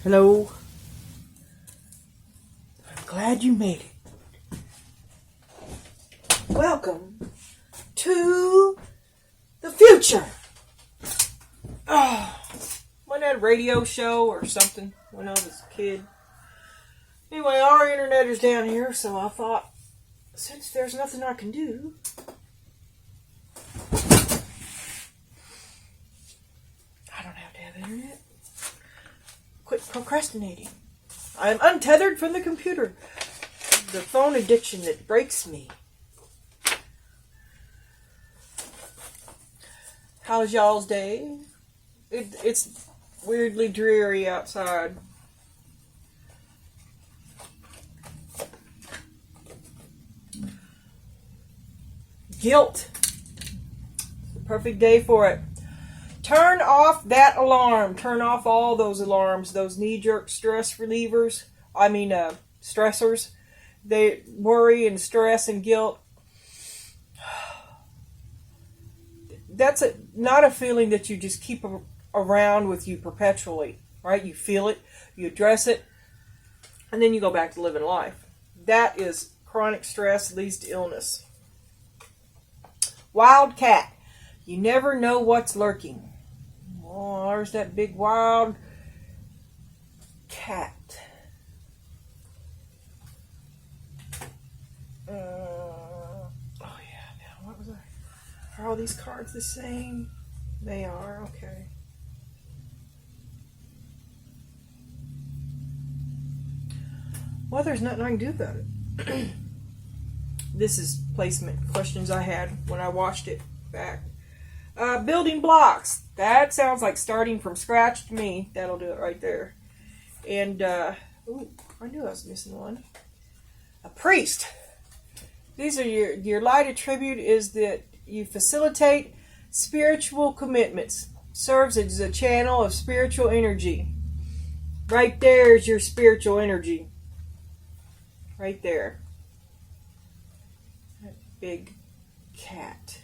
Hello. I'm glad you made it. Welcome to the future. Oh, wasn't that a radio show or something when I was a kid? Anyway, our internet is down here, so I thought, since there's nothing I can do, I don't have to have internet. Quit procrastinating. I am untethered from the computer. The phone addiction that breaks me. How's y'all's day? It's weirdly dreary outside. Guilt. It's the perfect day for it. Turn off that alarm. Turn off all those alarms, those knee-jerk stress relievers. Stressors. They worry and stress and guilt. That's not a feeling that you just keep around with you perpetually, right? You feel it, you address it, and then you go back to living life. That is chronic stress leads to illness. Wild cat. You never know what's lurking. Oh, there's that big wild cat. Oh yeah, now what was I? Are all these cards the same? They are, okay. Well, there's nothing I can do about it. This is placement questions I had when I watched it back. Building blocks. That sounds like starting from scratch to me. That'll do it right there. And, ooh, I knew I was missing one. A priest. These are your light attribute is that you facilitate spiritual commitments. Serves as a channel of spiritual energy. Right there is your spiritual energy. Right there. That big cat.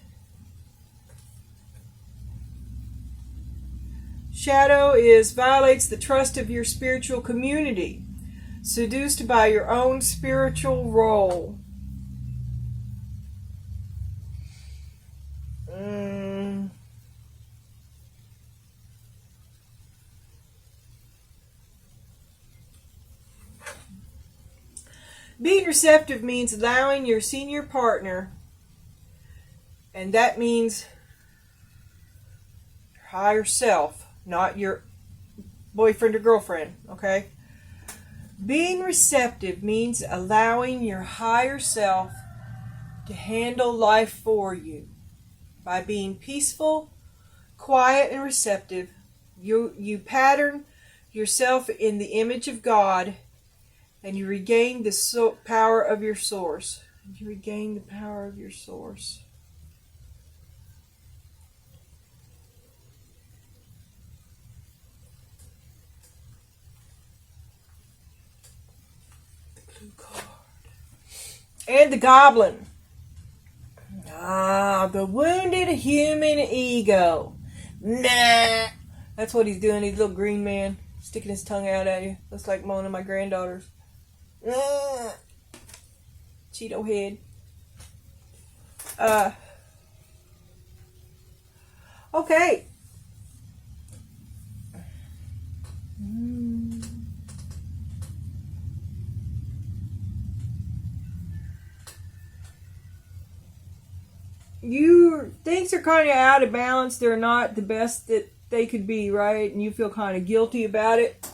Shadow violates the trust of your spiritual community. Seduced by your own spiritual role. Being receptive means allowing your senior partner, and that means your higher self, not your boyfriend or girlfriend, okay? Being receptive means allowing your higher self to handle life for you. By being peaceful, quiet, and receptive, you pattern yourself in the image of God, and you regain the power of your source. You regain the power of your source. And the goblin. The wounded human ego. Nah. That's what he's doing, he's a little green man. Sticking his tongue out at you. Looks like one of my granddaughters. Nah. Cheeto head. Okay. Things are kind of out of balance. They're not the best that they could be, right? And you feel kind of guilty about it.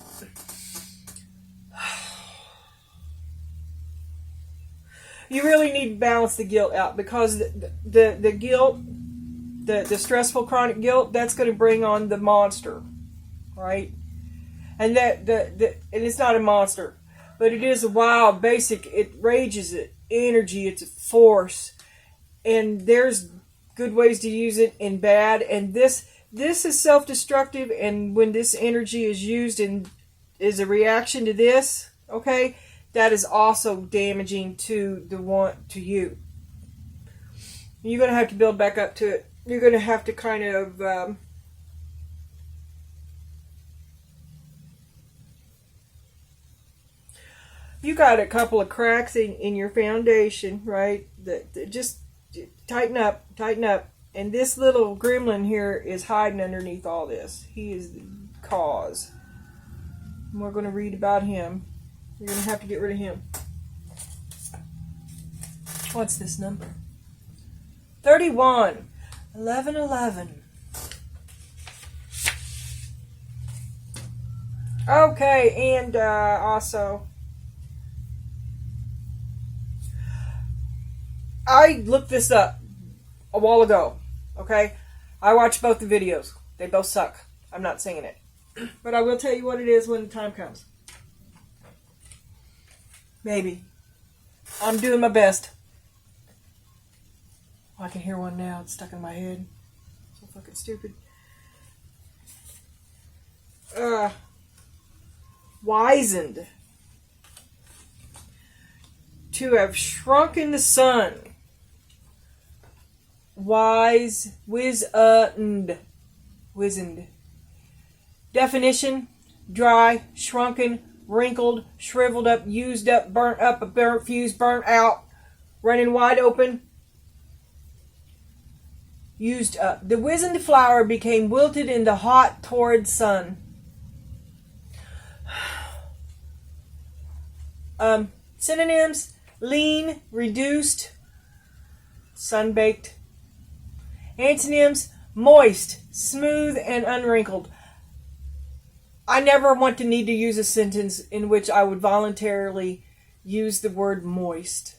You really need to balance the guilt out, because the guilt, the stressful chronic guilt, that's going to bring on the monster, right? And and it's not a monster, but it is a wild, basic. It rages, energy. It's a force. And there's good ways to use it and bad. And this is self-destructive. And when this energy is used and is a reaction to this, okay, that is also damaging to you. You're going to have to build back up to it. You're going to have to kind of you got a couple of cracks in your foundation, right? That just tighten up, tighten up. And this little gremlin here is hiding underneath all this. He is the cause. And we're going to read about him. We're going to have to get rid of him. What's this number? 31. 1111. Okay, and also, I looked this up a while ago, okay? I watched both the videos. They both suck. I'm not singing it. But I will tell you what it is when the time comes. Maybe. I'm doing my best. Oh, I can hear one now. It's stuck in my head. So fucking stupid. Wizened. To have shrunken the sun. Wizened. Definition: dry, shrunken, wrinkled, shriveled up, used up, burnt, fused, burnt out, running wide open. Used up. The wizened flower became wilted in the hot, torrid sun. Synonyms: lean, reduced, sun-baked. Antonyms: moist, smooth, and unwrinkled. I never want to need to use a sentence in which I would voluntarily use the word moist.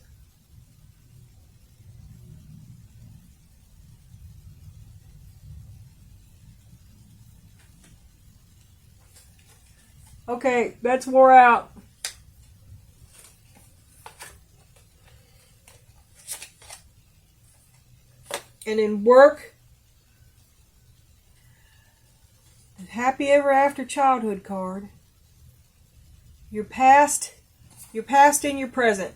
Okay, that's wore out. And in work, the happy ever after childhood card. Your past and your present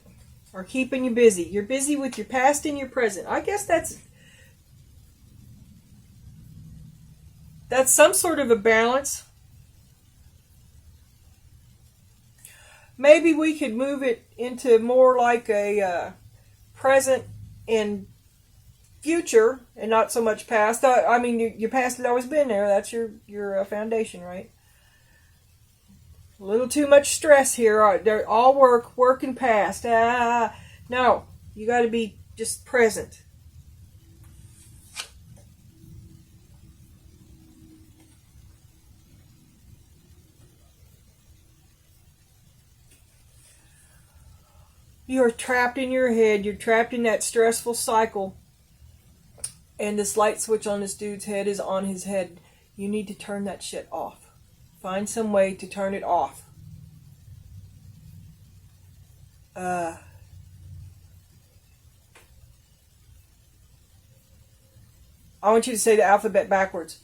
are keeping you busy. You're busy with your past and your present. I guess that's some sort of a balance. Maybe we could move it into more like a present and future and not so much past. I mean, your past has always been there. That's your foundation, right? A little too much stress here. They're all work and past. No, you got to be just present. You are trapped in your head. You're trapped in that stressful cycle. And this light switch on this dude's head is on his head. You need to turn that shit off. Find some way to turn it off. I want you to say the alphabet backwards.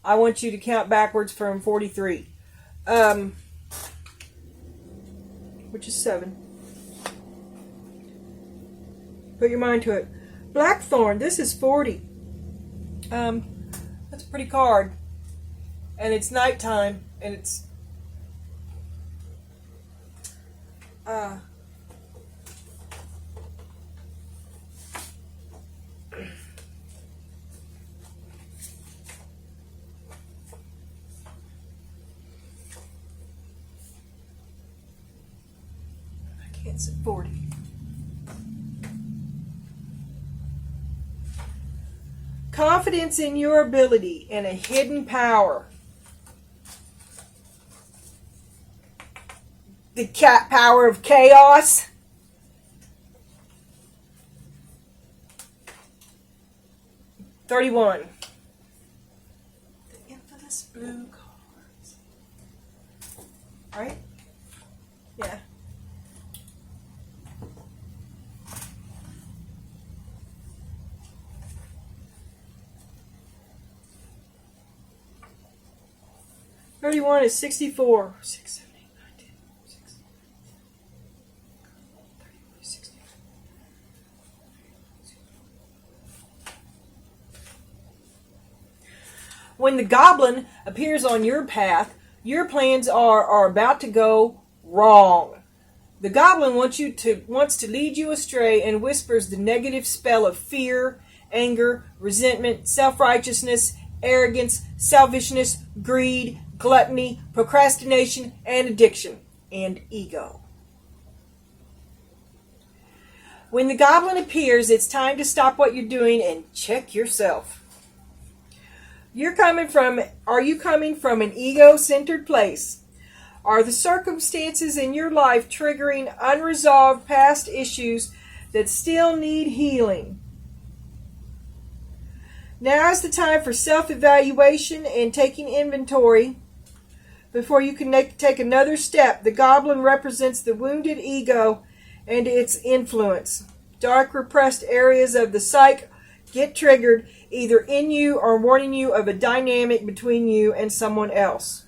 I want you to count backwards from 43. Which is 7. Put your mind to it. Blackthorn, this is 40. That's a pretty card. And it's nighttime, and it's I can't say 40. Confidence in your ability and a hidden power. The cat power of chaos. $31. The infamous blue cards. Right? Yeah. $31 is 64. 6, 7, 8, 9, 10, 6, 31 is 64. When the goblin appears on your path, your plans are about to go wrong. The goblin wants to lead you astray and whispers the negative spell of fear, anger, resentment, self-righteousness, arrogance, selfishness, greed, gluttony, procrastination, and addiction, and ego. When the goblin appears, it's time to stop what you're doing and check yourself. Are you coming from an ego-centered place? Are the circumstances in your life triggering unresolved past issues that still need healing? Now is the time for self-evaluation and taking inventory before you can take another step. The goblin represents the wounded ego and its influence. Dark repressed areas of the psyche get triggered either in you or warning you of a dynamic between you and someone else.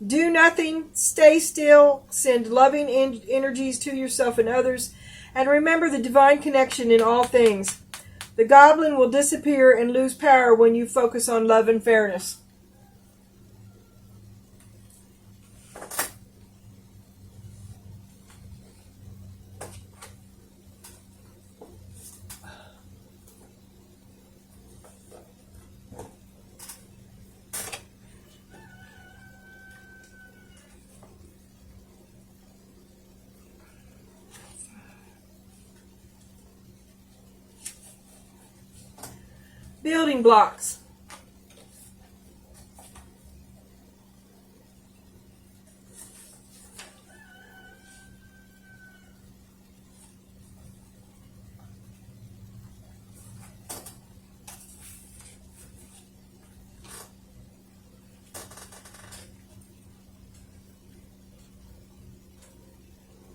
Do nothing, stay still, send loving energies to yourself and others, and remember the divine connection in all things. The goblin will disappear and lose power when you focus on love and fairness. Building blocks.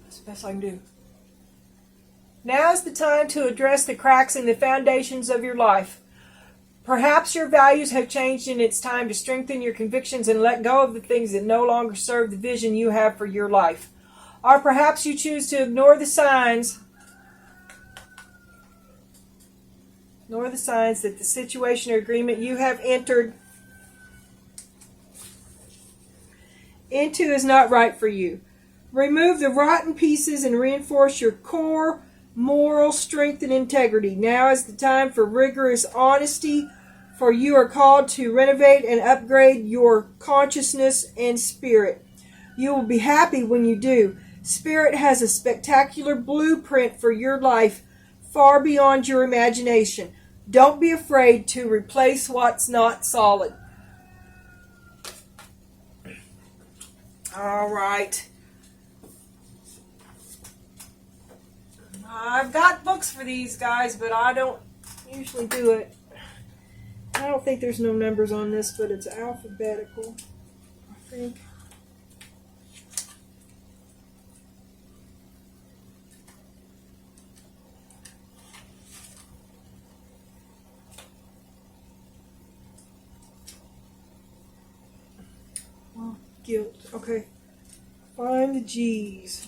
That's the best I can do. Now is the time to address the cracks in the foundations of your life. Perhaps your values have changed and it's time to strengthen your convictions and let go of the things that no longer serve the vision you have for your life. Or perhaps you choose to ignore the signs that the situation or agreement you have entered into is not right for you. Remove the rotten pieces and reinforce your core moral strength and integrity. Now is the time for rigorous honesty, for you are called to renovate and upgrade your consciousness and spirit. You will be happy when you do. Spirit has a spectacular blueprint for your life far beyond your imagination. Don't be afraid to replace what's not solid. All right. I've got books for these guys, but I don't usually do it. I don't think there's no numbers on this, but it's alphabetical, I think. Well, guilt. Okay. Find the G's.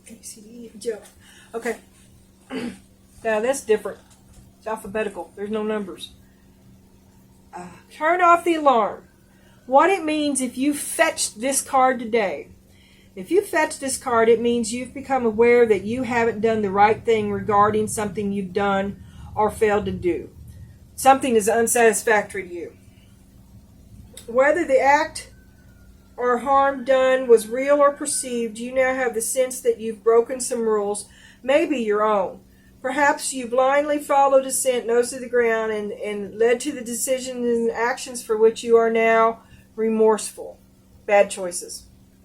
A, C, D, E, J. Okay. Now that's different. It's alphabetical. There's no numbers. Turn off the alarm. What it means if you fetched this card today. If you fetch this card, it means you've become aware that you haven't done the right thing regarding something you've done or failed to do. Something is unsatisfactory to you. Whether the act or harm done was real or perceived, you now have the sense that you've broken some rules, maybe your own. Perhaps you blindly followed a scent, nose to the ground, and led to the decisions and actions for which you are now remorseful. Bad choices.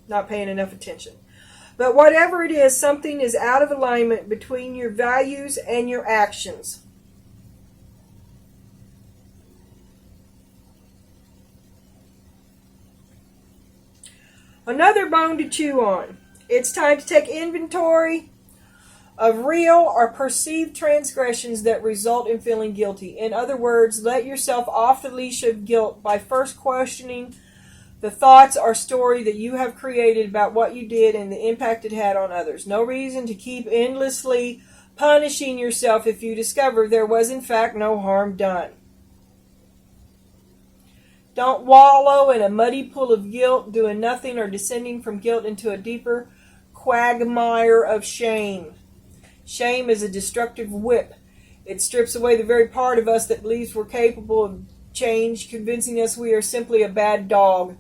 Not paying enough attention. But whatever it is, something is out of alignment between your values and your actions. Another bone to chew on. It's time to take inventory of real or perceived transgressions that result in feeling guilty. In other words, let yourself off the leash of guilt by first questioning the thoughts or story that you have created about what you did and the impact it had on others. No reason to keep endlessly punishing yourself if you discover there was in fact no harm done. Don't wallow in a muddy pool of guilt, doing nothing or descending from guilt into a deeper quagmire of shame. Shame is a destructive whip. It strips away the very part of us that believes we're capable of change, convincing us we are simply a bad dog,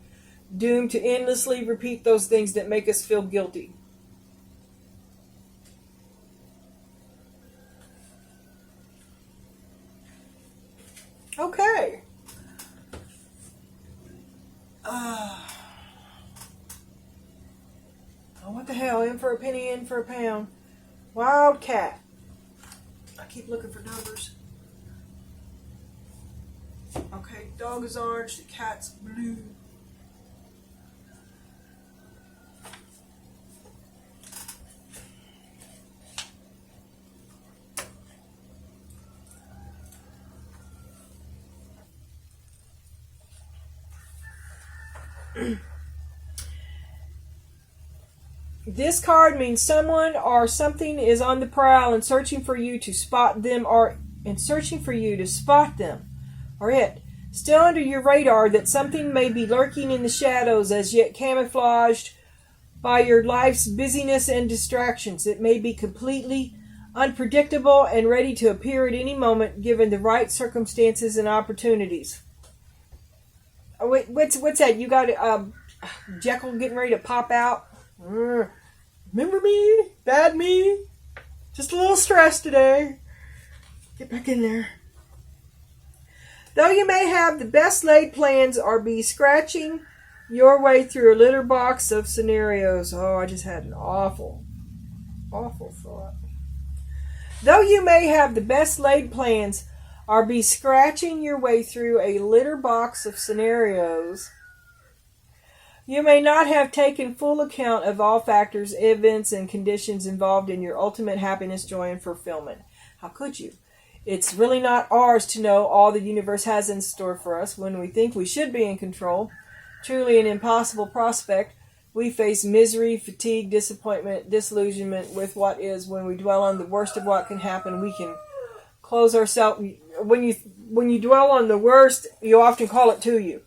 doomed to endlessly repeat those things that make us feel guilty. Okay. Oh, what the hell? In for a penny, in for a pound. Wildcat. I keep looking for numbers. Okay, dog is orange, the cat's blue. This card means someone or something is on the prowl and searching for you to spot them or it. Still under your radar that something may be lurking in the shadows as yet camouflaged by your life's busyness and distractions. It may be completely unpredictable and ready to appear at any moment given the right circumstances and opportunities. Oh, wait, what's that? You got Jekyll getting ready to pop out? Remember me? Bad me? Just a little stressed today. Get back in there. Though you may have the best laid plans or be scratching your way through a litter box of scenarios. Oh, I just had an awful thought. Though you may have the best laid plans or be scratching your way through a litter box of scenarios, you may not have taken full account of all factors, events, and conditions involved in your ultimate happiness, joy, and fulfillment. How could you? It's really not ours to know all the universe has in store for us when we think we should be in control. Truly an impossible prospect. We face misery, fatigue, disappointment, disillusionment with what is. When we dwell on the worst of what can happen, we can close ourselves. When you dwell on the worst, you often call it to you.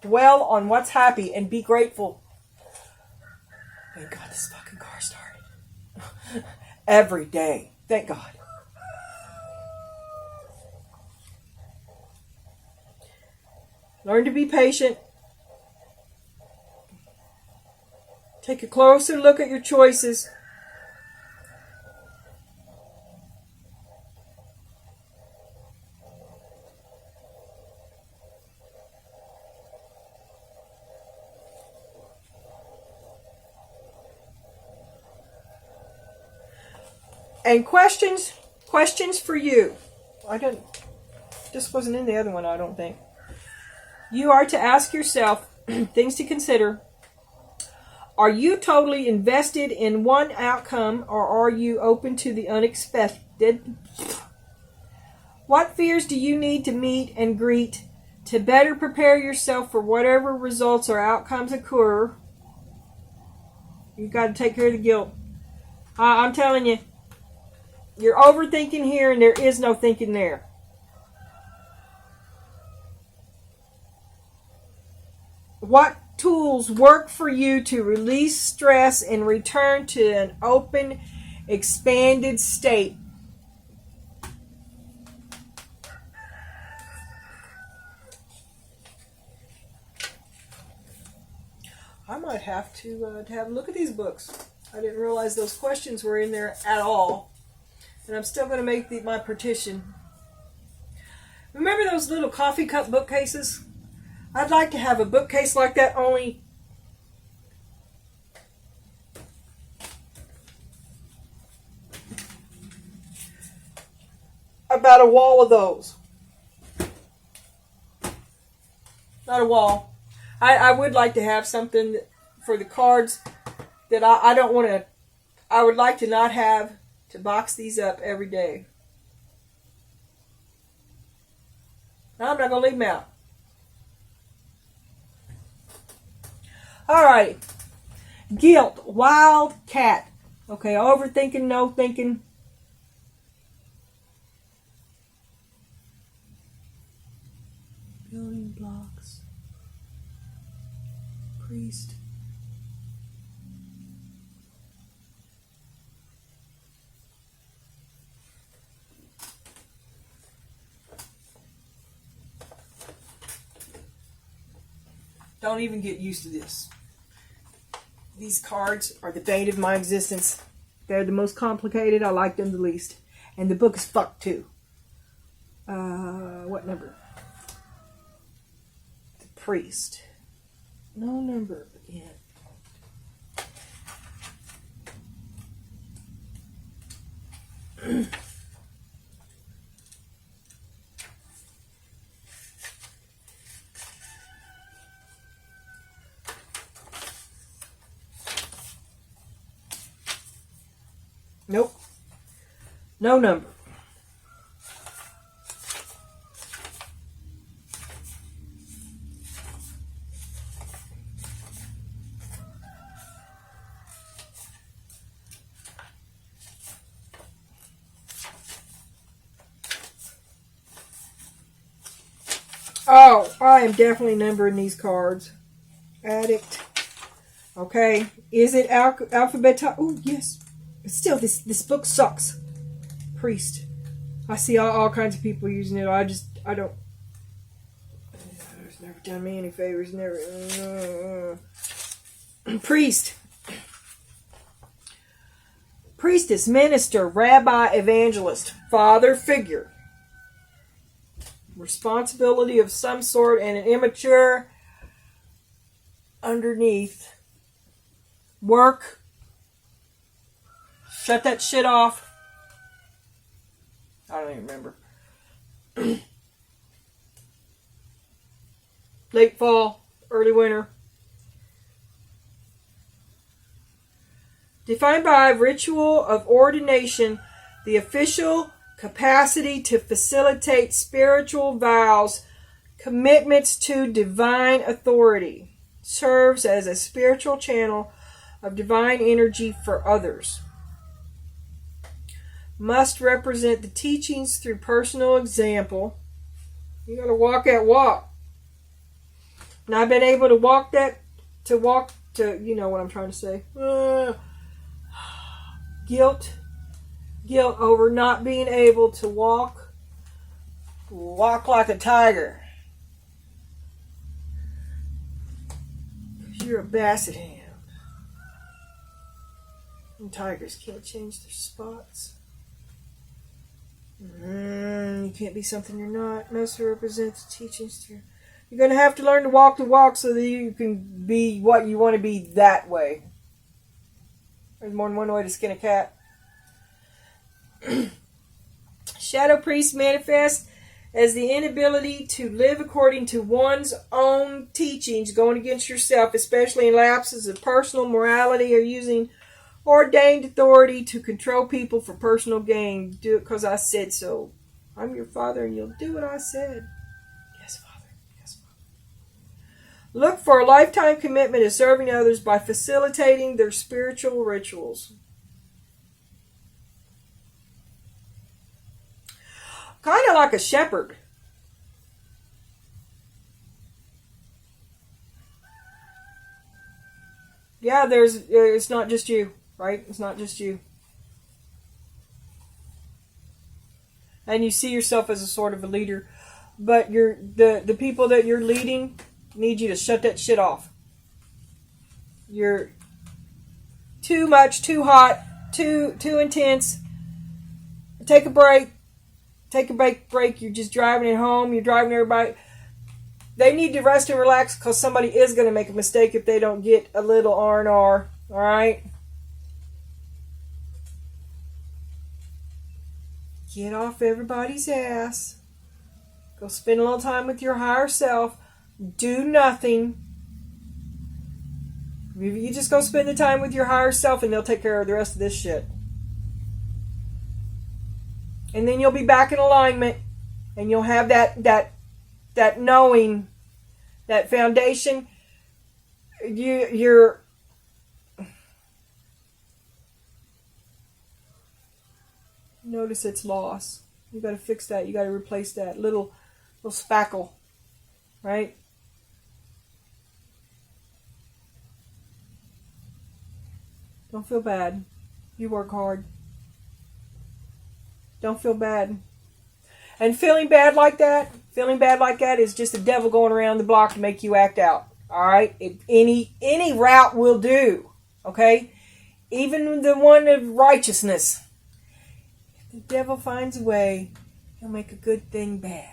Dwell on what's happy and be grateful. Thank God this fucking car started. Every day. Thank God. Learn to be patient. Take a closer look at your choices. And questions for you. This wasn't in the other one, I don't think. You are to ask yourself things to consider. Are you totally invested in one outcome, or are you open to the unexpected? What fears do you need to meet and greet to better prepare yourself for whatever results or outcomes occur? You've got to take care of the guilt. I'm telling you, you're overthinking here and there is no thinking there. What tools work for you to release stress and return to an open, expanded state? I might have to have a look at these books. I didn't realize those questions were in there at all. And I'm still going to make my partition. Remember those little coffee cup bookcases? I'd like to have a bookcase like that, only about a wall of those. Not a wall. I would like to have something for the cards that I don't want to. I would like to not have to box these up every day. Now I'm not going to leave them out. All right. Guilt. Wild cat. Okay, overthinking, no thinking. Building blocks. priest. Don't even get used to this. These cards are the bane of my existence. They're the most complicated. I like them the least. And the book is fucked too. What number? The priest. No number again. Nope. No number. Oh, I am definitely numbering these cards. Addict. Okay. Is it alphabet? Oh, yes. But still, this book sucks. Priest. I see all kinds of people using it. I don't. It's never done me any favors. Never. Priest. Priestess, minister, rabbi, evangelist, father figure. Responsibility of some sort and an immature underneath. Work. Shut that shit off. I don't even remember. Late fall, early winter. Defined by ritual of ordination, the official capacity to facilitate spiritual vows, commitments to divine authority, serves as a spiritual channel of divine energy for others. Must represent the teachings through personal example. You got to walk that walk. And I've been able to walk to, you know what I'm trying to say. Guilt over not being able to walk like a tiger. You're a basset hound. And tigers can't change their spots. You can't be something you're not. Must represent the teachings through. You're going to have to learn to walk the walk so that you can be what you want to be that way. There's more than one way to skin a cat. Shadow priest manifests as the inability to live according to one's own teachings, going against yourself, especially in lapses of personal morality or using ordained authority to control people for personal gain. Do it because I said so. I'm your father and you'll do what I said. Yes, Father. Yes, Father. Look for a lifetime commitment to serving others by facilitating their spiritual rituals. Kind of like a shepherd. Yeah, it's not just you, right? It's not just you. And you see yourself as a sort of a leader, but the people that you're leading need you to shut that shit off. You're too much, too hot, too intense. Take a break. Take a break. You're just driving it home. You're driving everybody. They need to rest and relax because somebody is going to make a mistake if they don't get a little R&R. All right? Get off everybody's ass. Go spend a little time with your higher self. Do nothing. You just go spend the time with your higher self and they'll take care of the rest of this shit. And then you'll be back in alignment and you'll have that knowing, that foundation. You're notice it's lost. You got to fix that. You got to replace that little spackle, right? Don't feel bad. You work hard. Don't feel bad. And feeling bad like that is just the devil going around the block to make you act out. All right? Any route will do. Okay? Even the one of righteousness. If the devil finds a way, he'll make a good thing bad.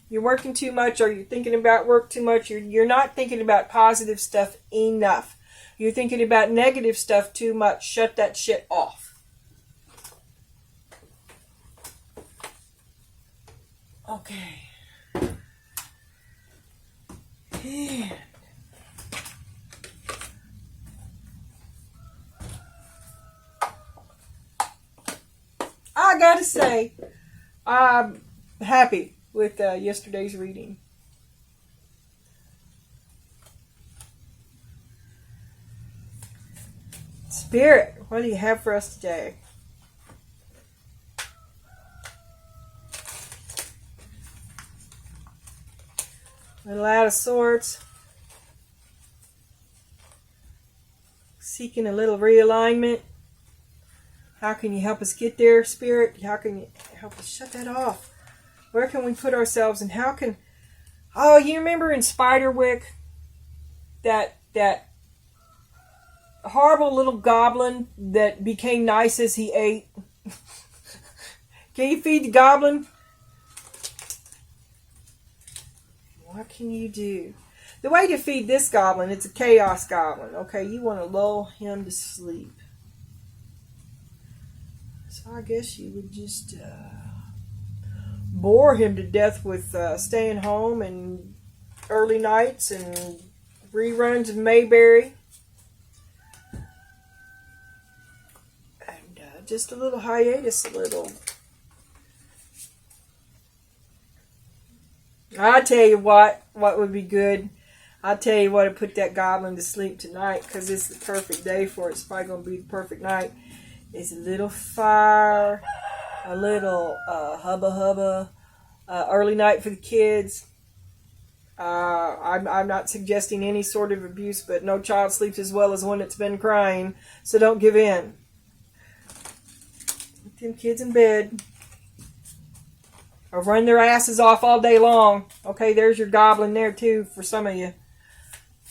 You're working too much, or you're thinking about work too much. You're not thinking about positive stuff enough. You're thinking about negative stuff too much. Shut that shit off. Okay. And I gotta say, I'm happy with yesterday's reading. Spirit, what do you have for us today? Little out of sorts. Seeking a little realignment. How can you help us get there, Spirit? How can you help us shut that off? Where can we put ourselves, and how can... Oh, you remember in Spiderwick that horrible little goblin that became nice as he ate? Can you feed the goblin? What can you do? The way to feed this goblin, it's a chaos goblin. Okay, you want to lull him to sleep. So I guess you would just bore him to death with staying home and early nights and reruns of Mayberry. And just a little hiatus, a little. I'll tell you what would be good. I'll tell you what would put that goblin to sleep tonight, because it's the perfect day for it. It's probably going to be the perfect night. It's a little fire, a little hubba, early night for the kids. I'm not suggesting any sort of abuse, but no child sleeps as well as one that's been crying, so don't give in. Put them kids in bed. Or run their asses off all day long. Okay, there's your goblin there too for some of you.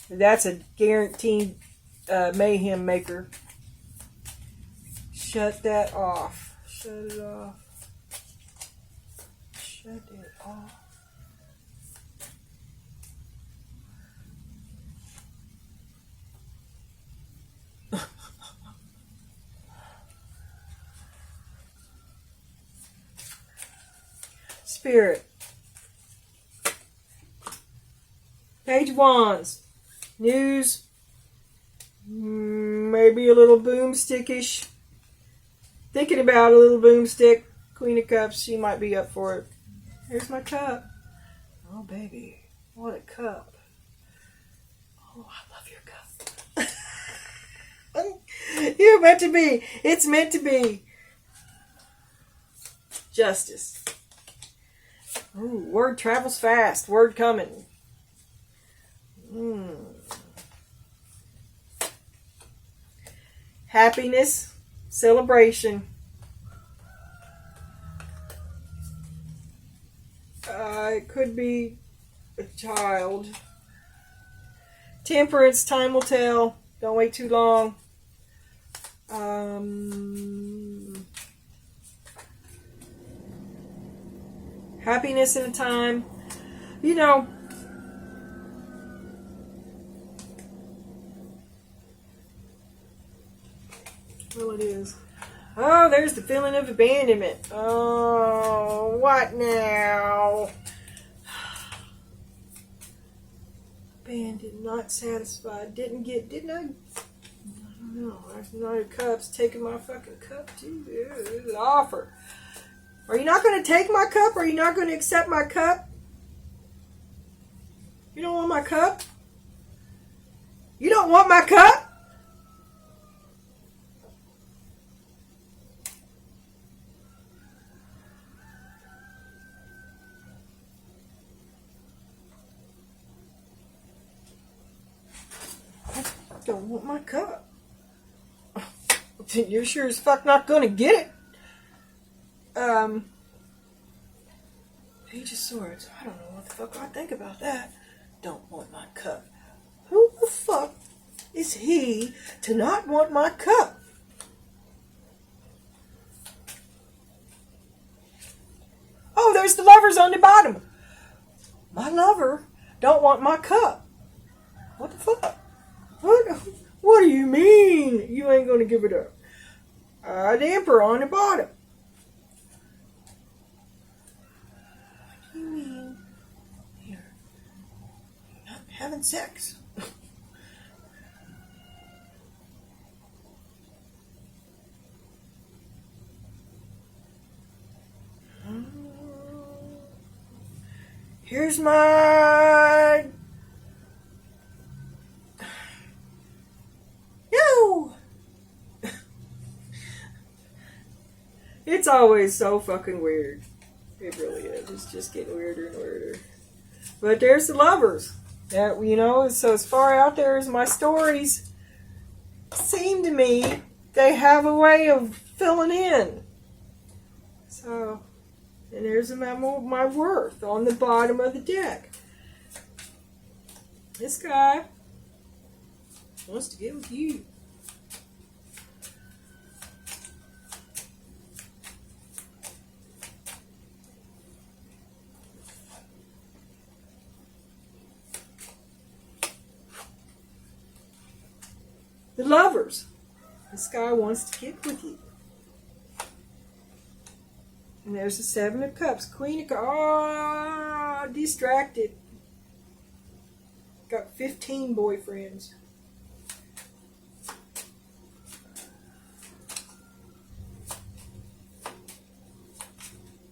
That's a guaranteed mayhem maker. Shut that off. Shut it off. Shut it off. Spirit. Page of Wands. News. Maybe a little boomstickish. Thinking about a little boomstick. Queen of Cups. She might be up for it. Here's my cup. Oh, baby. What a cup. Oh, I love your cup. You're meant to be. It's meant to be. Justice. Ooh, word travels fast. Word coming. Happiness. Celebration. It could be a child. Temperance. Time will tell. Don't wait too long. Happiness in a time. You know, well, it is. Oh, there's the feeling of abandonment. Oh, what now? Abandoned, not satisfied. Didn't I? I don't know. There's Knight of Cups taking my fucking cup too. There's an offer. Are you not going to take my cup? Are you not going to accept my cup? You don't want my cup? You don't want my cup? Don't want my cup. You're sure as fuck not gonna get it. Page of Swords. I don't know what the fuck I think about that. Don't want my cup. Who the fuck is he to not want my cup? Oh, there's the lovers on the bottom. My lover don't want my cup. What the fuck? What do you mean you ain't gonna give it up? The Emperor on the bottom. What do you mean you're not having sex? Here's my... No! It's always so fucking weird. It really is. It's just getting weirder and weirder. But there's the lovers. That, you know, so as far out there as my stories seem to me, they have a way of filling in. So... And there's my worth on the bottom of the deck. This guy wants to get with you. The lovers. This guy wants to get with you. And there's the Seven of Cups. Queen of Cups. Oh, distracted. Got 15 boyfriends.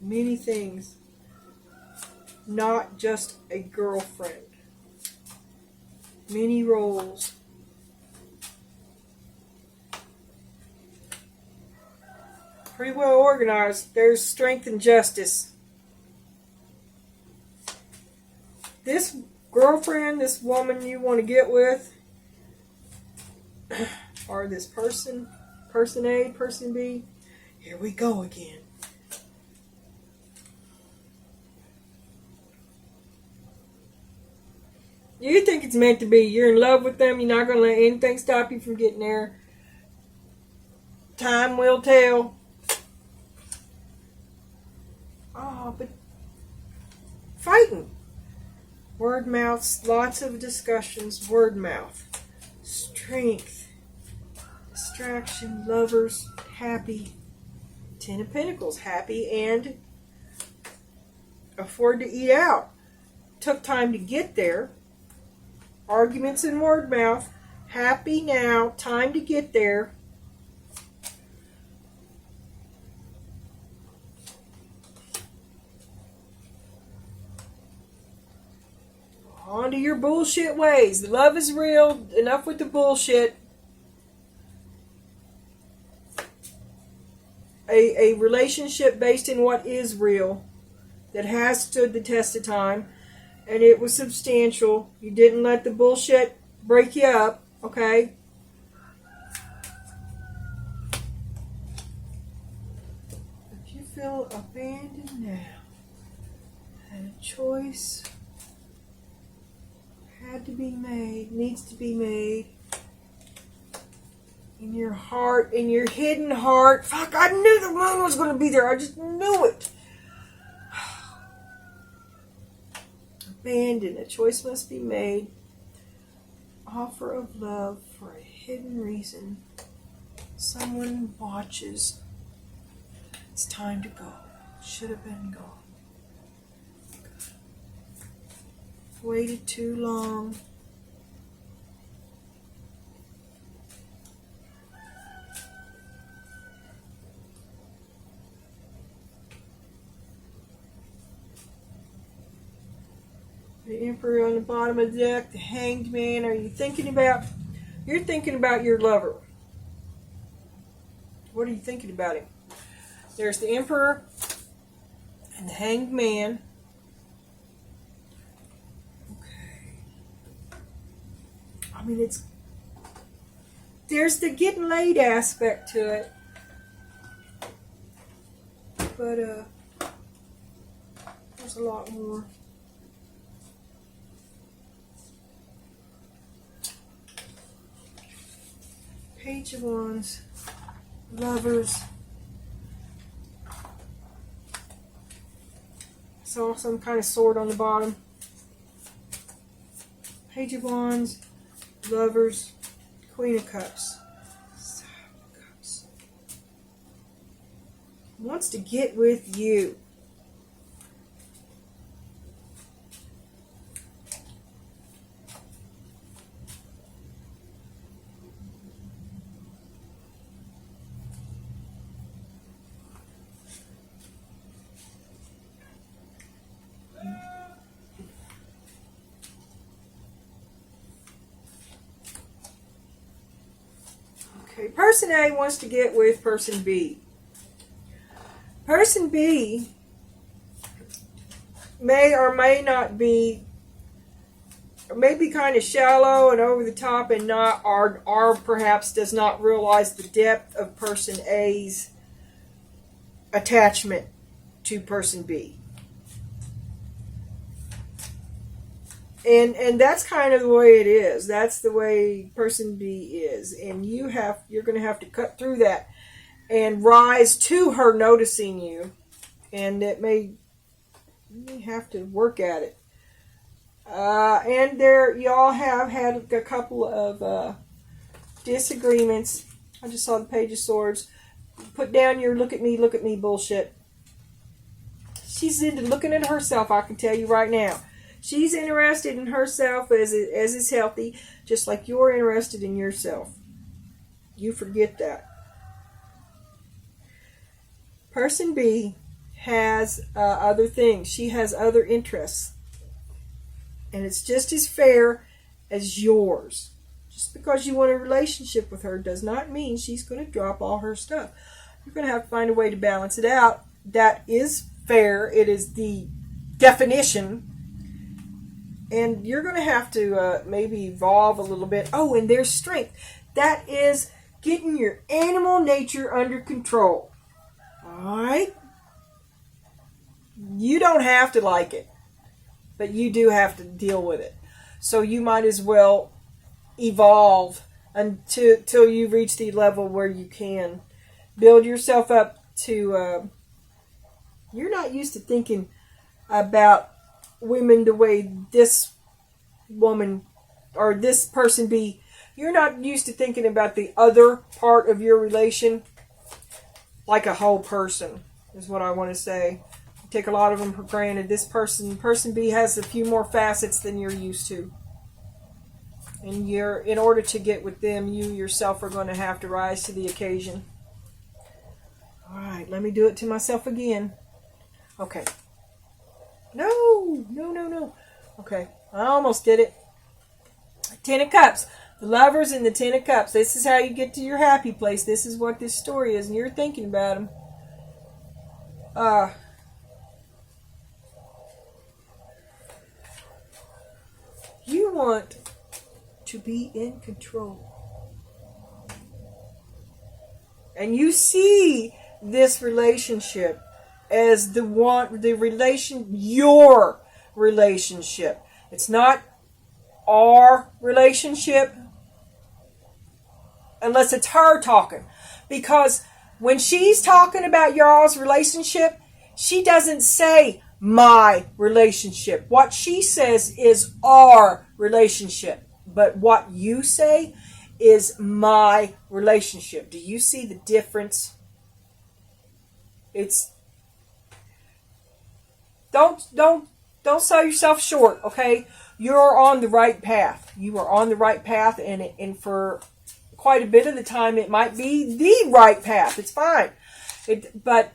Many things. Not just a girlfriend. Many roles. Pretty well organized. There's strength and justice. This girlfriend, this woman you want to get with, or this person A, person B, here we go again. You think it's meant to be. You're in love with them. You're not going to let anything stop you from getting there. Time will tell. Oh, but fighting. Word mouths, lots of discussions, word mouth. Strength. Distraction, lovers, happy. 10 of Pentacles, happy and afford to eat out. Took time to get there. Arguments and word mouth. Happy now, time to get there. On to your bullshit ways. The love is real. Enough with the bullshit. A relationship based in what is real. That has stood the test of time. And it was substantial. You didn't let the bullshit break you up. Okay? If you feel abandoned now. And a choice had to be made, needs to be made. In your heart, in your hidden heart. Fuck, I knew the moon was going to be there. I just knew it. Abandoned. A choice must be made. Offer of love for a hidden reason. Someone watches. It's time to go. Should have been gone. Waited too long. The Emperor on the bottom of the deck, the Hanged Man. Are you thinking about? You're thinking about your lover. What are you thinking about him? There's the Emperor and the Hanged Man. I mean, it's there's the getting laid aspect to it. But, there's a lot more. Page of Wands. Lovers. Saw some kind of sword on the bottom. Page of Wands. Lovers. Queen of Cups. Wants to get with you. Okay, person A wants to get with person B. Person B may or may not be, may be kind of shallow and over the top and not, or perhaps does not realize the depth of person A's attachment to person B. And that's kind of the way it is. That's the way person B is. And you're going to have to cut through that and rise to her noticing you. And you may have to work at it. And y'all have had a couple of disagreements. I just saw the Page of Swords. Put down your look at me bullshit. She's into looking at herself, I can tell you right now. She's interested in herself as is healthy, just like you're interested in yourself. You forget that. Person B has other things. She has other interests. And it's just as fair as yours. Just because you want a relationship with her does not mean she's going to drop all her stuff. You're going to have to find a way to balance it out. That is fair. It is the definition. And you're going to have to maybe evolve a little bit. Oh, and there's strength. That is getting your animal nature under control. Alright? You don't have to like it. But you do have to deal with it. So you might as well evolve until you reach the level where you can build yourself up to... you're not used to thinking about women the way this woman or this person be. You're not used to thinking about the other part of your relation like a whole person, is what I want to say. You take a lot of them for granted. This person B has a few more facets than you're used to. And in order to get with them, you yourself are going to have to rise to the occasion. Alright, let me do it to myself again. Okay. No. Okay, I almost did it. Ten of Cups. The Lovers and the Ten of Cups. This is how you get to your happy place. This is what this story is, and you're thinking about them. You want to be in control. And you see this relationship as your relationship. It's not our relationship unless it's her talking. Because when she's talking about y'all's relationship, she doesn't say my relationship. What she says is our relationship. But what you say is my relationship. Do you see the difference? It's Don't sell yourself short, okay? You're on the right path. You are on the right path, and for quite a bit of the time, it might be the right path. It's fine. But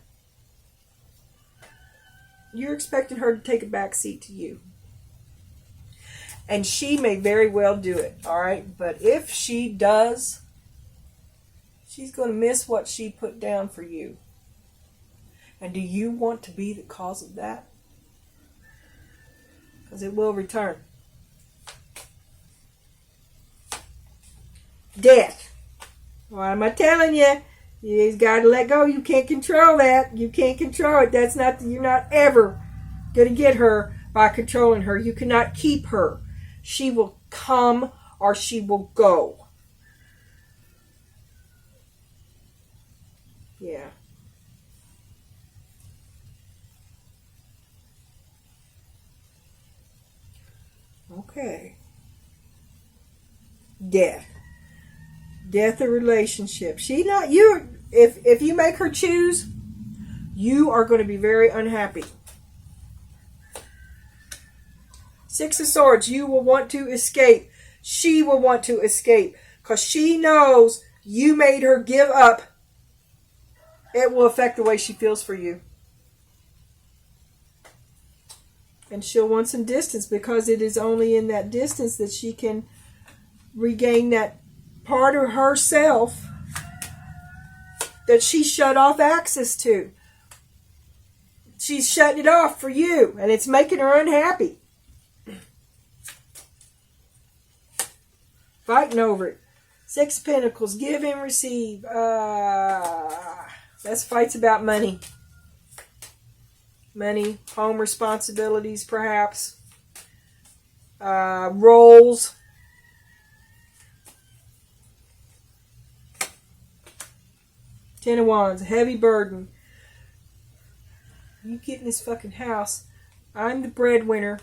you're expecting her to take a back seat to you. And she may very well do it, all right? But if she does, she's going to miss what she put down for you. And do you want to be the cause of that? Because it will return. Death. Why am I telling you? You got to let go. You can't control that. You can't control it. That's not. You're not ever going to get her by controlling her. You cannot keep her. She will come or she will go. Yeah. Okay. Death of relationship. She not you. If you make her choose, you are going to be very unhappy. Six of Swords. You will want to escape. She will want to escape because she knows you made her give up. It will affect the way she feels for you. And she'll want some distance because it is only in that distance that she can regain that part of herself that she shut off access to. She's shutting it off for you, and it's making her unhappy. Fighting over it. Six of Pentacles, give and receive. That's fights about money. Money, home responsibilities, perhaps. Roles. Ten of Wands, a heavy burden. You get in this fucking house. I'm the breadwinner.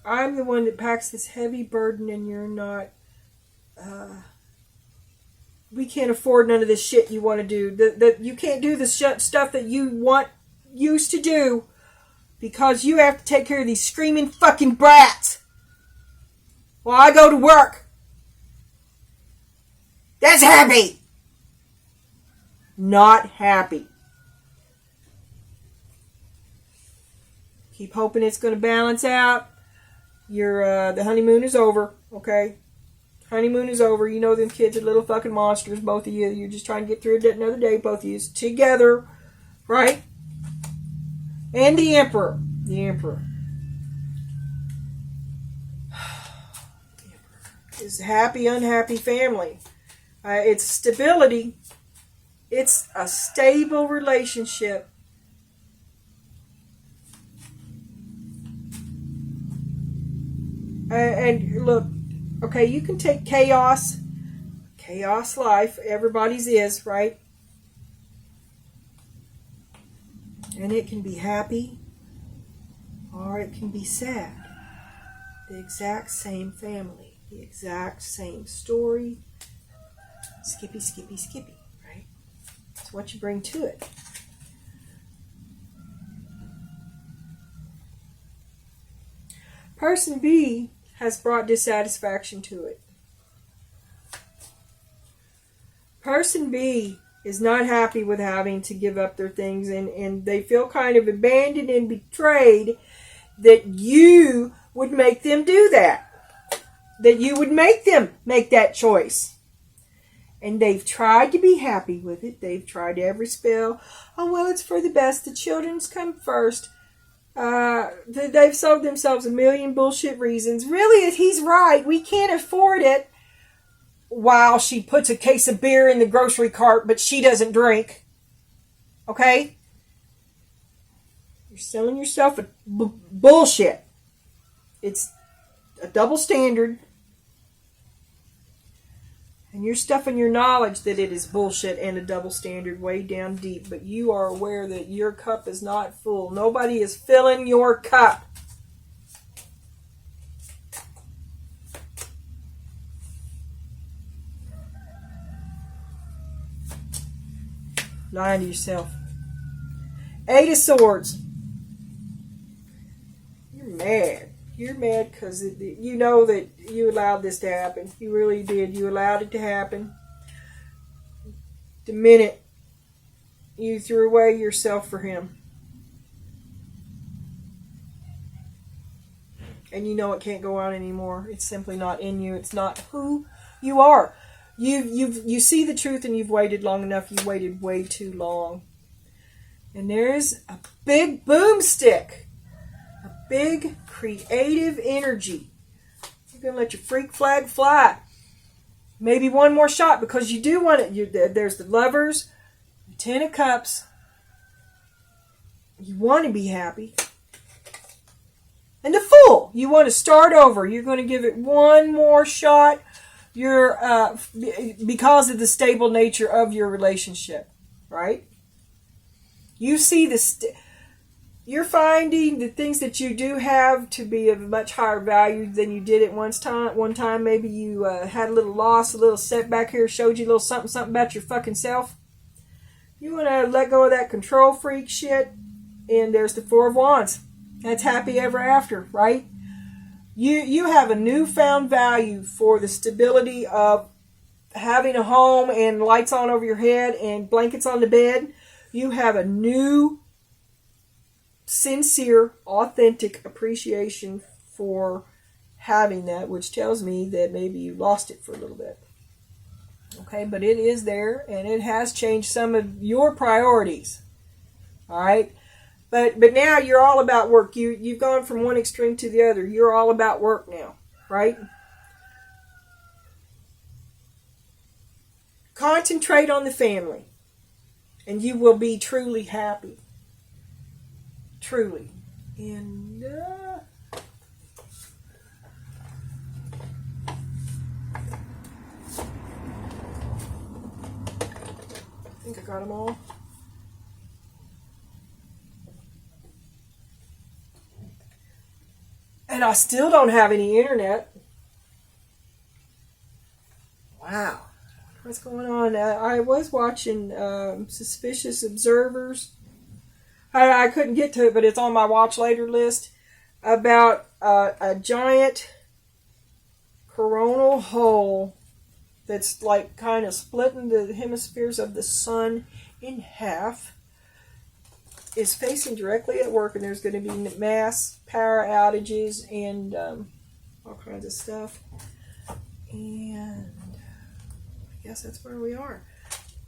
I'm the one that packs this heavy burden and you're not. We can't afford none of this shit you want to do. You can't do the stuff that you used to do because you have to take care of these screaming fucking brats while I go to work. That's happy. Not happy. Keep hoping it's going to balance out. The honeymoon is over, okay? Honeymoon is over. You know them kids are little fucking monsters, both of you. You're just trying to get through another day, both of you. Together, right? And the Emperor. The Emperor. Is a happy, unhappy family. It's stability. It's a stable relationship. And look, okay, you can take chaos life, everybody's is, right? And it can be happy or it can be sad. The exact same family, the exact same story. Skippy, skippy, skippy, right? It's what you bring to it. Person B has brought dissatisfaction to it. Person B is not happy with having to give up their things and they feel kind of abandoned and betrayed that you would make them do that. That you would make them make that choice. And they've tried to be happy with it. They've tried every spell. Oh, well, it's for the best. The children's come first. They've sold themselves a million bullshit reasons. Really, he's right. We can't afford it. While she puts a case of beer in the grocery cart, but she doesn't drink. Okay? You're selling yourself a bullshit. It's a double standard. And you're stuffing your knowledge that it is bullshit and a double standard way down deep. But you are aware that your cup is not full. Nobody is filling your cup. Lying to yourself. Eight of Swords. You're mad. You're mad because you know that you allowed this to happen. You really did. You allowed it to happen. The minute you threw away yourself for him. And you know it can't go on anymore. It's simply not in you. It's not who you are. You see the truth and you've waited long enough. You waited way too long. And there's a big boomstick. A big creative energy. You're going to let your freak flag fly. Maybe one more shot, because you do want it. There's the Lovers, the Ten of Cups. You want to be happy. And the Fool. You want to start over. You're going to give it one more shot. Because of the stable nature of your relationship, right? You see you're finding the things that you do have to be of much higher value than you did at one time. Maybe you had a little loss, a little setback here, showed you a little something about your fucking self. You want to let go of that control freak shit. And there's the Four of Wands. That's happy ever after, right? You have a newfound value for the stability of having a home and lights on over your head and blankets on the bed. You have a new, sincere, authentic appreciation for having that, which tells me that maybe you lost it for a little bit. Okay, but it is there, and it has changed some of your priorities. All right? But now you're all about work. You've gone from one extreme to the other. You're all about work now, right? Concentrate on the family, and you will be truly happy. Truly. And I think I got them all. And I still don't have any internet. Wow. What's going on? I was watching Suspicious Observers. I couldn't get to it, but it's on my watch later list. About a giant coronal hole that's like kind of splitting the hemispheres of the sun in half. Is facing directly at work, and there's going to be mass power outages and all kinds of stuff. And I guess that's where we are.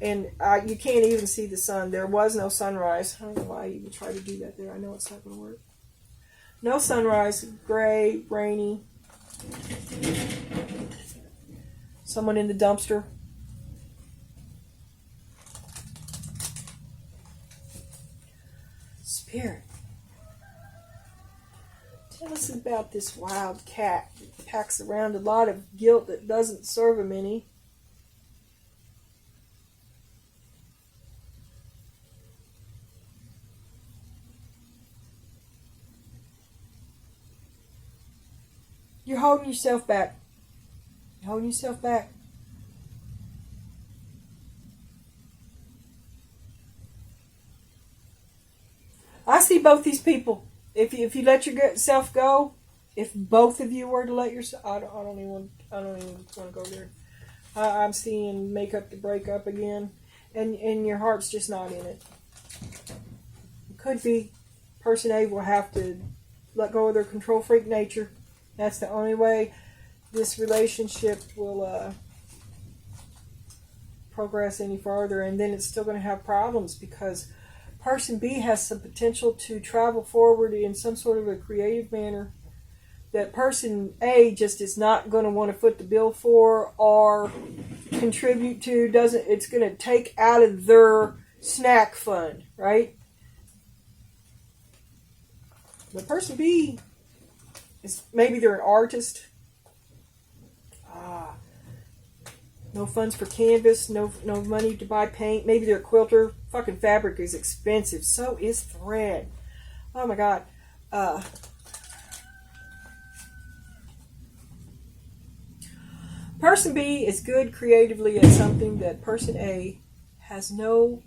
And you can't even see the sun. There was no sunrise. I don't know why you would try to do that there. I know it's not going to work. No sunrise. Gray, rainy. Someone in the dumpster. Spirit, tell us about this wild cat that packs around a lot of guilt that doesn't serve him any. You're holding yourself back. You're holding yourself back. I see both these people. If you let yourself go, if both of you were to let yourself, I don't even want to go there. I'm seeing make up to break up again, and your heart's just not in it. It could be person A will have to let go of their control freak nature. That's the only way this relationship will progress any further, and then it's still going to have problems because person B has some potential to travel forward in some sort of a creative manner that person A just is not going to want to foot the bill for or contribute to. It's going to take out of their snack fund, right? The person B is maybe they're an artist. No funds for canvas, no money to buy paint. Maybe they're a quilter. Fucking fabric is expensive. So is thread. Oh my God. Person B is good creatively at something that person A has no...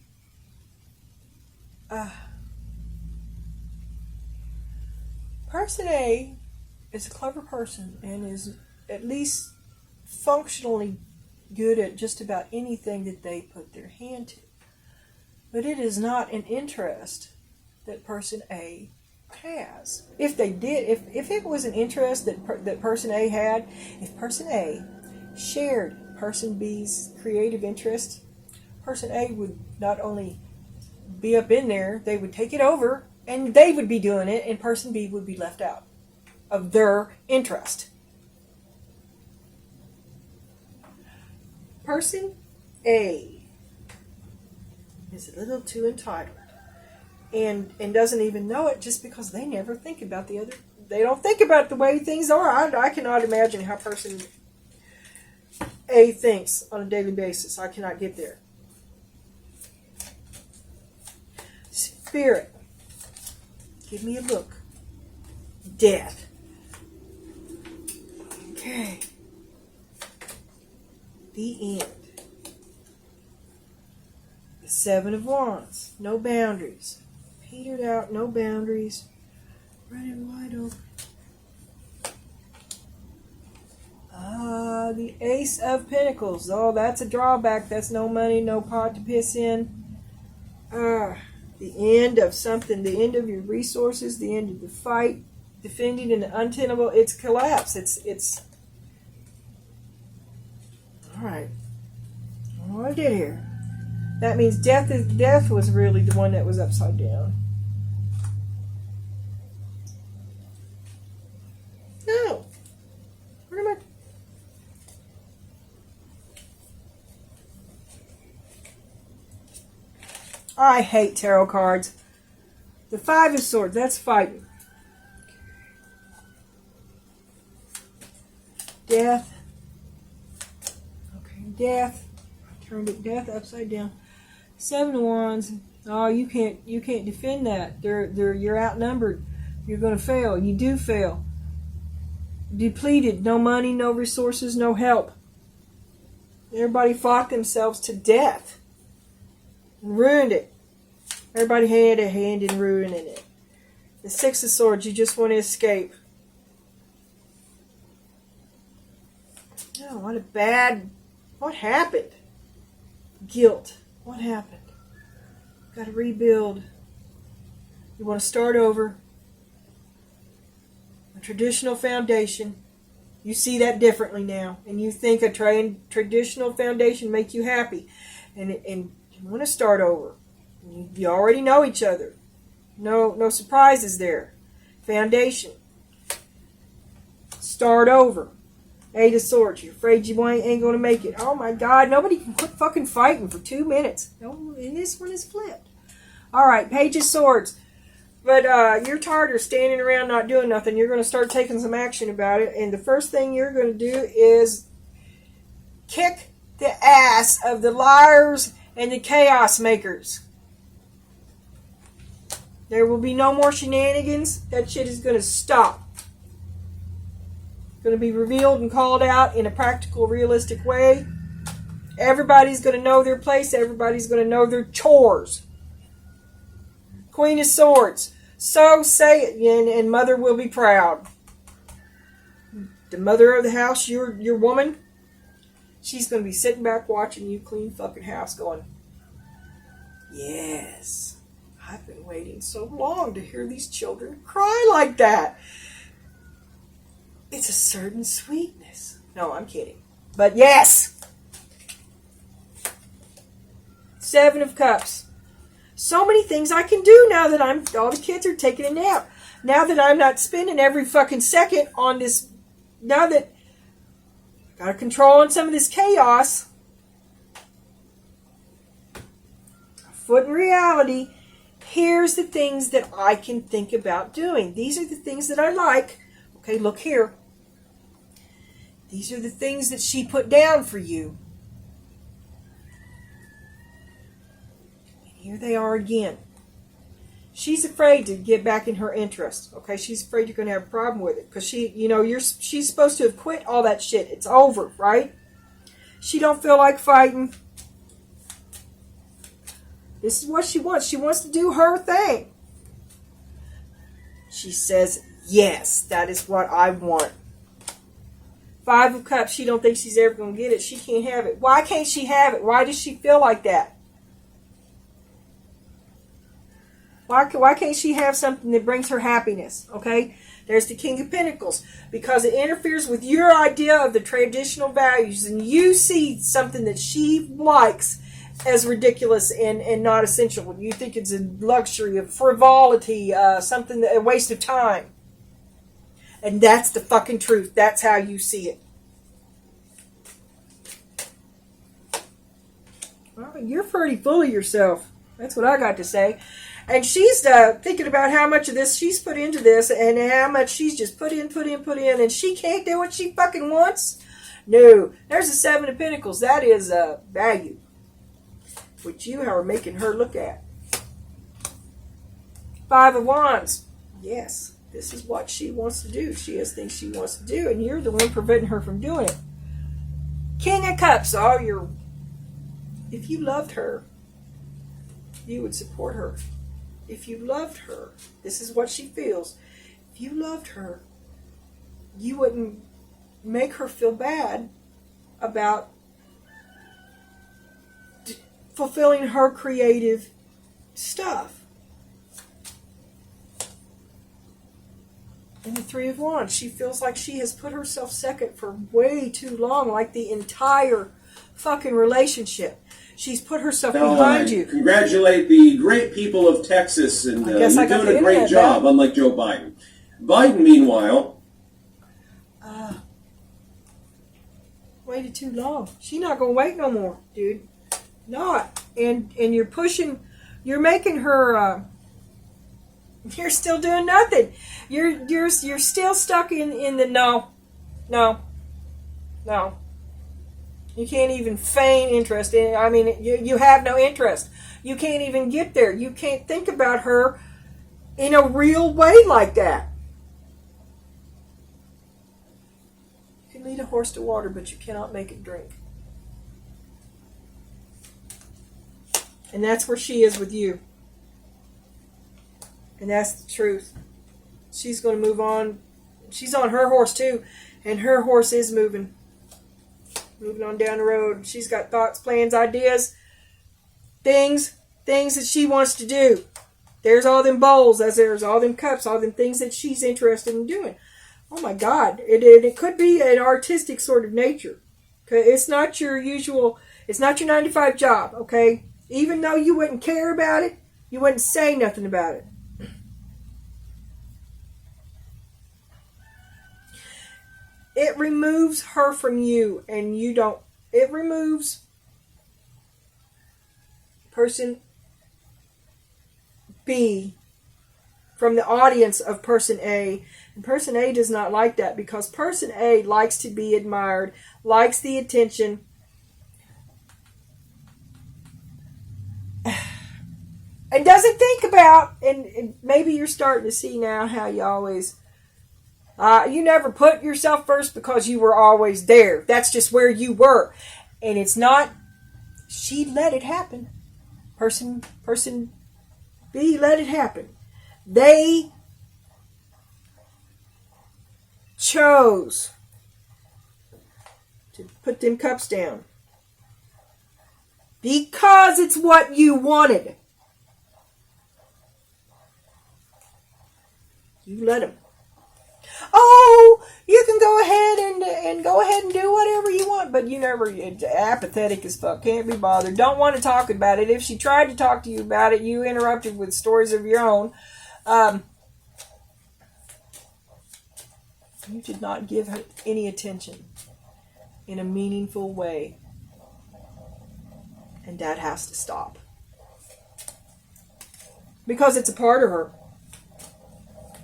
Person A is a clever person and is at least functionally good at just about anything that they put their hand to. But it is not an interest that person A has. If they did, if it was an interest that person A had, if person A shared person B's creative interest, person A would not only be up in there, they would take it over, and they would be doing it, and person B would be left out of their interest. Person A is a little too entitled and doesn't even know it just because they never think about the other. They don't think about the way things are. I cannot imagine how person A thinks on a daily basis. I cannot get there. Spirit, give me a look. Death. Okay. The end. The Seven of Wands. No boundaries. Petered out, no boundaries. Running wide open. The Ace of Pentacles. Oh, that's a drawback. That's no money, no pot to piss in. The end of something. The end of your resources. The end of the fight. Defending an untenable. It's collapse. It's. All right. What I did here. That means death was really the one that was upside down. No. Where am I hate tarot cards. The Five of Swords, that's fighting. Death. Okay, death. I turned it death upside down. Seven of Wands. Oh, you can't defend that. You're outnumbered. You're going to fail. You do fail. Depleted. No money, no resources, no help. Everybody fought themselves to death. Ruined it. Everybody had a hand in ruining it. The Six of Swords, you just want to escape. Oh, what happened? Guilt. What happened? Got to rebuild. You want to start over. A traditional foundation. You see that differently now. And you think a traditional foundation make you happy. And you want to start over. You already know each other. No surprises there. Foundation. Start over. Eight of Swords. You're afraid you ain't going to make it. Oh my God. Nobody can quit fucking fighting for 2 minutes. No, and this one is flipped. All right. Page of Swords. But you're tired of standing around not doing nothing. You're going to start taking some action about it. And the first thing you're going to do is kick the ass of the liars and the chaos makers. There will be no more shenanigans. That shit is going to stop. It's going to be revealed and called out in a practical, realistic way. Everybody's going to know their place. Everybody's going to know their chores. Queen of Swords. So say it, and mother will be proud. The mother of the house, your woman, she's going to be sitting back watching you clean fucking house going, yes, I've been waiting so long to hear these children cry like that. It's a certain sweetness. No, I'm kidding. But yes. Seven of Cups. So many things I can do now that all the kids are taking a nap. Now that I'm not spending every fucking second on this. Now that I got control on some of this chaos. A foot in reality. Here's the things that I can think about doing. These are the things that I like. Okay, look here. These are the things that she put down for you. And here they are again. She's afraid to get back in her interest. Okay, she's afraid you're going to have a problem with it. Because she's supposed to have quit all that shit. It's over, right? She don't feel like fighting. This is what she wants. She wants to do her thing. She says, yes, that is what I want. Five of Cups, she don't think she's ever going to get it. She can't have it. Why can't she have it? Why does she feel like that? Why can't she have something that brings her happiness? Okay? There's the King of Pentacles. Because it interferes with your idea of the traditional values. And you see something that she likes as ridiculous and not essential. You think it's a luxury, a frivolity, something, a waste of time. And that's the fucking truth. That's how you see it. Well, you're pretty full of yourself. That's what I got to say. And she's thinking about how much of this she's put into this and how much she's just put in, and she can't do what she fucking wants. No, there's the Seven of Pentacles. That is value, which you are making her look at. Five of Wands. Yes, this is what she wants to do. She has things she wants to do, and you're the one preventing her from doing it. King of Cups. Oh, if you loved her, you would support her. If you loved her, this is what she feels. If you loved her, you wouldn't make her feel bad about fulfilling her creative stuff. And the Three of Wands, she feels like she has put herself second for way too long, like the entire fucking relationship. She's put herself behind you. Congratulate the great people of Texas, and you're doing a great job, unlike Joe Biden. Biden, meanwhile, waited too long. She's not gonna wait no more, dude. Not. And you're making her. You're still doing nothing. You're still stuck in the no. You can't even feign interest. I mean, you have no interest. You can't even get there. You can't think about her in a real way like that. You can lead a horse to water, but you cannot make it drink. And that's where she is with you. And that's the truth. She's going to move on. She's on her horse too. And her horse is moving. Moving on down the road. She's got thoughts, plans, ideas, things that she wants to do. There's all them bowls, there's all them cups, all them things that she's interested in doing. Oh my God. It could be an artistic sort of nature. Okay? It's not your usual, it's not your 9-to-5 job, okay? Even though you wouldn't care about it, you wouldn't say nothing about it. It removes her from you, and you don't. It removes person B from the audience of person A. And person A does not like that, because person A likes to be admired, likes the attention, and doesn't think about, and maybe you're starting to see now how you always... you never put yourself first because you were always there. That's just where you were. And it's not, she let it happen. Person B let it happen. They chose to put them cups down. Because it's what you wanted. You let them. Oh, you can go ahead and go ahead and do whatever you want, but you never, apathetic as fuck, can't be bothered, don't want to talk about it. If she tried to talk to you about it, you interrupted with stories of your own. You did not give her any attention in a meaningful way, and that has to stop, because it's a part of her.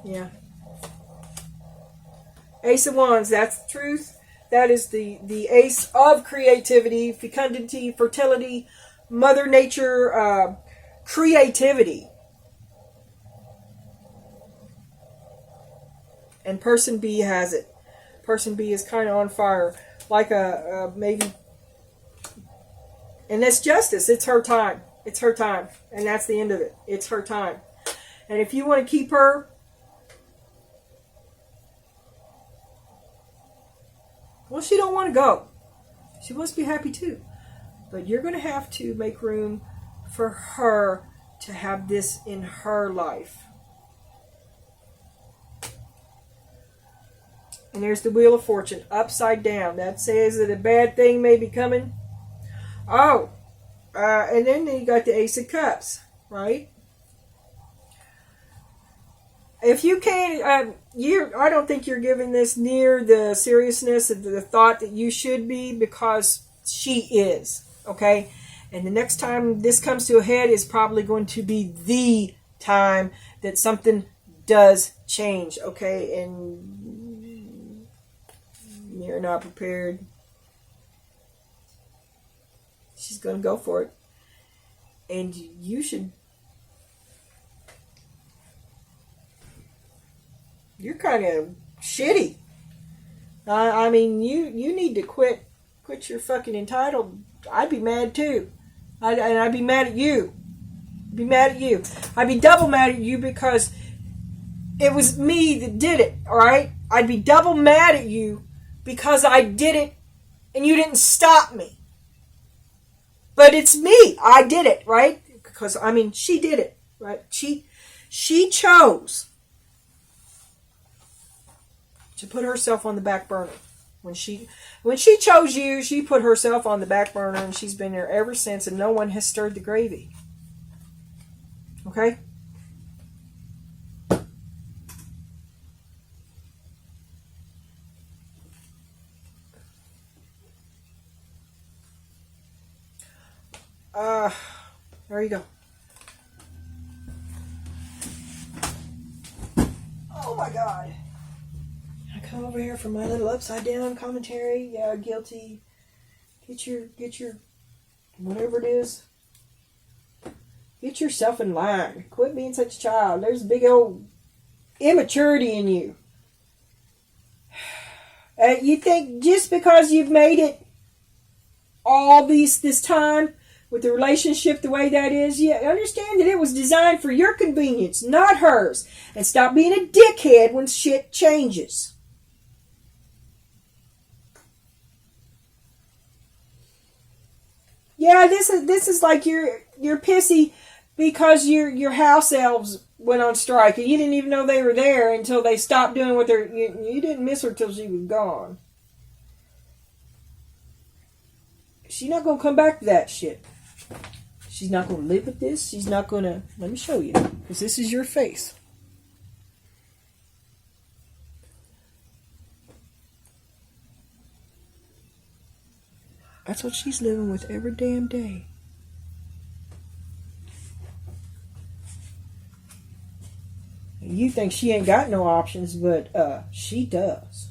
Yeah. Ace of Wands, that's the truth. That is the ace of creativity, fecundity, fertility, Mother Nature, creativity. And person B has it. Person B is kind of on fire. Like maybe... And that's justice. It's her time. It's her time. And that's the end of it. It's her time. And if you want to keep her... Well, she don't want to go. She wants to be happy too. But you're going to have to make room for her to have this in her life. And there's the Wheel of Fortune, upside down. That says that a bad thing may be coming. Oh, and then you got the Ace of Cups, right? If you can't, I don't think you're giving this near the seriousness of the thought that you should be, because she is, okay? And the next time this comes to a head is probably going to be the time that something does change, okay? And you're not prepared. She's going to go for it. And you should... You're kind of shitty. I mean, you need to quit your fucking entitled. I'd be mad too. I'd be mad at you. Be mad at you. I'd be double mad at you because it was me that did it, alright? I'd be double mad at you because I did it and you didn't stop me. But it's me. I did it, right? Because, I mean, she did it, right? She chose to put herself on the back burner. When she chose you, she put herself on the back burner, and she's been there ever since, and no one has stirred the gravy. Okay? There you go. Oh my God. I come over here for my little upside down commentary. Yeah, guilty. Get your whatever it is. Get yourself in line. Quit being such a child. There's a big old immaturity in you. You think just because you've made it all this time with the relationship the way that is, you understand that it was designed for your convenience, not hers. And stop being a dickhead when shit changes. Yeah, this is like you're pissy because your house elves went on strike and you didn't even know they were there until they stopped doing what you didn't miss her till she was gone. She's not gonna come back to that shit. She's not gonna live with this. She's not gonna. Let me show you, because this is your face. That's what she's living with every damn day. You think she ain't got no options, but she does.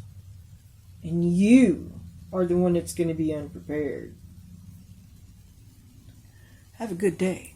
And you are the one that's going to be unprepared. Have a good day.